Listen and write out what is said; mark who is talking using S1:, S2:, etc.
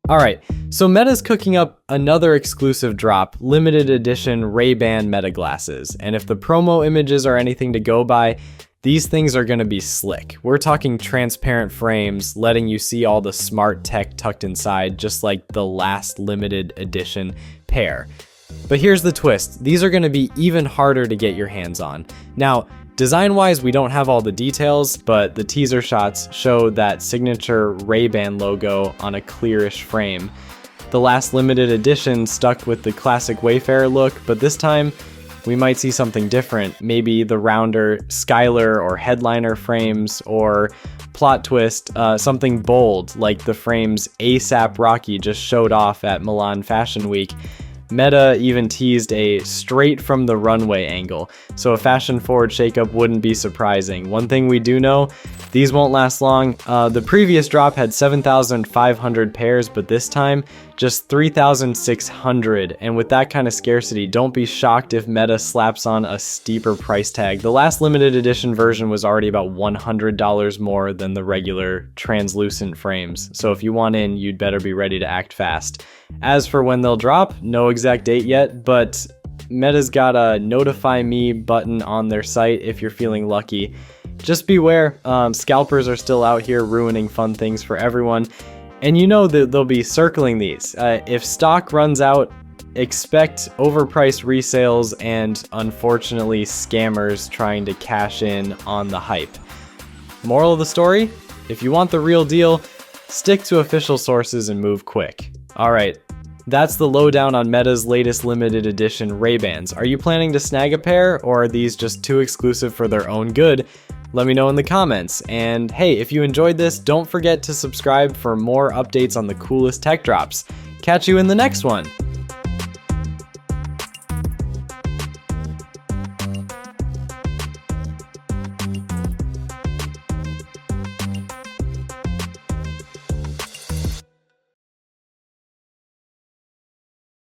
S1: Alright, so Meta's cooking up another exclusive drop, limited edition Ray-Ban Meta glasses, and if the promo images are anything to go by, these things are going to be slick. We're talking transparent frames, letting you see all the smart tech tucked inside, just like the last limited edition pair. But here's the twist, these are going to be even harder to get your hands on. Now, design-wise, we don't have all the details, but the teaser shots show that signature Ray-Ban logo on a clearish frame. The last limited edition stuck with the classic Wayfarer look, but this time we might see something different. Maybe the rounder Skylar or headliner frames, or plot twist, something bold like the frames ASAP Rocky just showed off at Milan Fashion Week. Meta even teased a straight from the runway angle, so a fashion-forward shakeup wouldn't be surprising. One thing we do know, these won't last long. The previous drop had 7,500 pairs, but this time, just 3,600. And with that kind of scarcity, don't be shocked if Meta slaps on a steeper price tag. The last limited edition version was already about $100 more than the regular translucent frames, so if you want in, you'd better be ready to act fast. As for when they'll drop, no exact date yet, but Meta's got a notify me button on their site if you're feeling lucky. Just beware, scalpers are still out here ruining fun things for everyone, and you know that they'll be circling these. If stock runs out, expect overpriced resales and, unfortunately, scammers trying to cash in on the hype. Moral of the story? If you want the real deal, stick to official sources and move quick. Alright, that's the lowdown on Meta's latest limited edition Ray-Bans. Are you planning to snag a pair, or are these just too exclusive for their own good? Let me know in the comments. And hey, if you enjoyed this, don't forget to subscribe for more updates on the coolest tech drops. Catch you in the next one!